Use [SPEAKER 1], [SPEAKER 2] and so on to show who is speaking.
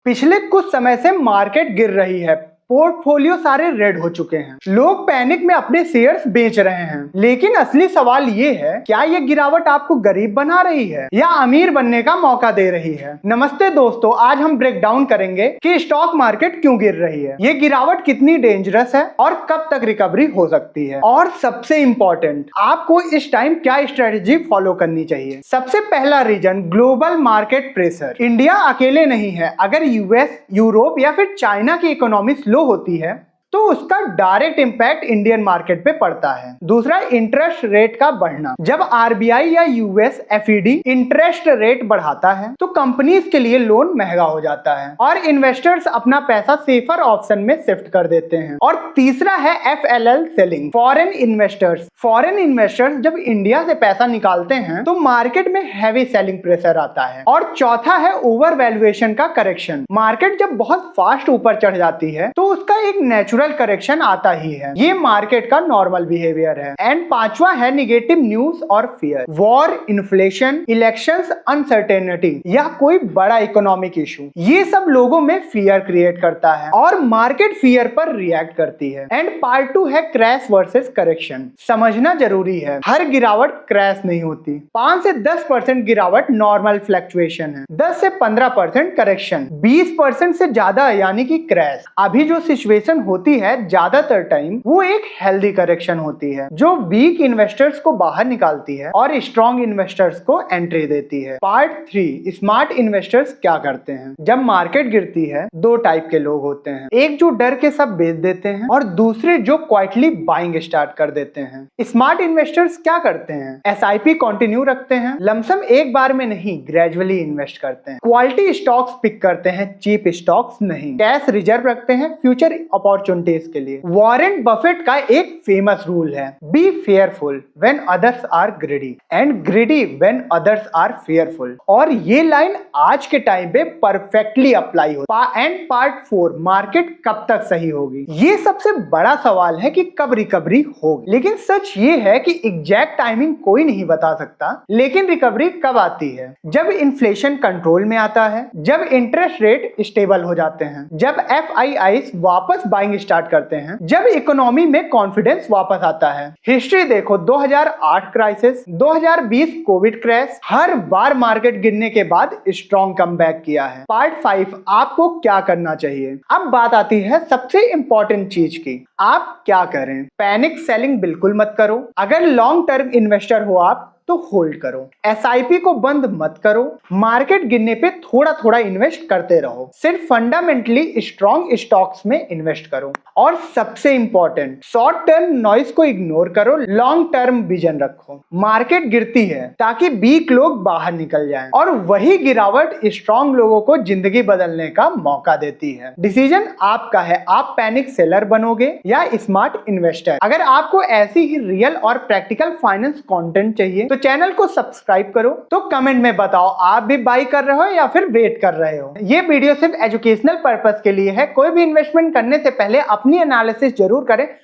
[SPEAKER 1] पिछले कुछ समय से मार्केट गिर रही है, पोर्टफोलियो सारे रेड हो चुके हैं, लोग पैनिक में अपने शेयर्स बेच रहे हैं। लेकिन असली सवाल ये है, क्या ये गिरावट आपको गरीब बना रही है या अमीर बनने का मौका दे रही है? नमस्ते दोस्तों, आज हम ब्रेक डाउन करेंगे कि स्टॉक मार्केट क्यों गिर रही है, ये गिरावट कितनी डेंजरस है और कब तक रिकवरी हो सकती है, और सबसे इम्पोर्टेंट, आपको इस टाइम क्या स्ट्रेटेजी फॉलो करनी चाहिए। सबसे पहला reason, global market pressure. India अकेले नहीं है। अगर यूएस, यूरोप या फिर चाइना की इकोनॉमी होती है तो उसका डायरेक्ट इंपैक्ट इंडियन मार्केट पे पड़ता है। दूसरा, इंटरेस्ट रेट का बढ़ना। जब आरबीआई या यूएस एफईडी इंटरेस्ट रेट बढ़ाता है तो कंपनीज के लिए लोन महंगा हो जाता है और इन्वेस्टर्स अपना पैसा सेफर ऑप्शन में शिफ्ट कर देते हैं। और तीसरा है FLL selling, foreign investors. Foreign investors जब इंडिया से पैसा निकालते हैं तो मार्केट में हैवी सेलिंग प्रेशर आता है। और चौथा है ओवर वैल्यूएशन का करेक्शन। मार्केट जब बहुत फास्ट ऊपर चढ़ जाती है तो उसका एक नेचुरल करेक्शन आता ही है, ये मार्केट का नॉर्मल बिहेवियर है। एंड पांचवा है निगेटिव न्यूज और fear. War, inflation, elections, uncertainty या कोई बड़ा इकोनॉमिक इशू, ये सब लोगों में फियर क्रिएट करता है और मार्केट फियर पर रिएक्ट करती है। एंड पार्ट 2 है क्रैश वर्सेस करेक्शन। समझना जरूरी है, हर गिरावट क्रैश नहीं होती। 5 से 10% गिरावट नॉर्मल फ्लक्चुएशन है, 10 से 15% करेक्शन, 20% से ज्यादा यानी कि क्रैश। अभी जो सिचुएशन होती है ज्यादातर टाइम वो एक हेल्दी करेक्शन होती है जो वीक इन्वेस्टर्स को बाहर निकालती है और स्ट्रॉन्ग इन्वेस्टर्स को एंट्री देती है। पार्ट 3, स्मार्ट इन्वेस्टर्स क्या करते हैं। जब मार्केट गिरती है दो टाइप के लोग होते हैं, एक जो डर के सब बेच देते हैं और दूसरे जो क्वाइटली बाइंग स्टार्ट कर देते हैं। स्मार्ट इन्वेस्टर्स क्या करते हैं, एसआईपी कंटिन्यू रखते हैं, लमसम एक बार में नहीं ग्रेजुअली इन्वेस्ट करते हैं, क्वालिटी स्टॉक्स पिक करते हैं, चीप स्टॉक्स नहीं, कैश रिजर्व रखते हैं फ्यूचर अपॉर्चुनिटीज के लिए। वॉरेन बफेट का एक फेमस रूल है, be fearful when others are greedy and greedy when others are fearful. और ये लाइन आज के टाइम पे परफेक्टली अप्लाई होती है। एंड पार्ट 4, मार्केट कब तक सही होगी। ये सबसे बड़ा सवाल है कि कब रिकवरी होगी, लेकिन सच ये है कि एग्जैक्ट टाइमिंग कोई नहीं बता सकता। लेकिन रिकवरी कब आती है, जब इन्फ्लेशन कंट्रोल में आता है, जब इंटरेस्ट रेट स्टेबल हो जाते हैं, जब एफआईआईज वापस बाइंग स्टार्ट करते हैं, जब इकोनॉमी में कॉन्फिडेंस वापस आता है। हिस्ट्री देखो, 2008 क्राइसिस, 2020 कोविड क्रैश, हर बार मार्केट गिरने के बाद स्ट्रॉन्ग कमबैक किया है। पार्ट 5, आपको क्या करना चाहिए। अब बात आती है सबसे इंपॉर्टेंट चीज की, आप क्या करें। पैनिक सेलिंग बिल्कुल मत करो। अगर लॉन्ग टर्म इन्वेस्टर हो आप तो होल्ड करो, एसआईपी को बंद मत करो, मार्केट गिरने पे थोड़ा थोड़ा इन्वेस्ट करते रहो, सिर्फ फंडामेंटली स्ट्रॉन्ग स्टॉक्स में इन्वेस्ट करो। और सबसे इंपॉर्टेंट, शॉर्ट टर्म नॉइस को इग्नोर करो, लॉन्ग टर्म विजन रखो। मार्केट गिरती है ताकि वीक लोग बाहर निकल जाएं और वही गिरावट स्ट्रॉन्ग लोगों को जिंदगी बदलने का मौका देती है। डिसीजन आपका है, आप पैनिक सेलर बनोगे या स्मार्ट इन्वेस्टर। अगर आपको ऐसी ही रियल और प्रैक्टिकल फाइनेंस कंटेंट चाहिए तो चैनल को सब्सक्राइब करो। तो कमेंट में बताओ आप भी बाई कर रहे हो या फिर वेट कर रहे हो। ये वीडियो सिर्फ एजुकेशनल पर्पस के लिए है, कोई भी इन्वेस्टमेंट करने से पहले अपनी एनालिसिस जरूर करें।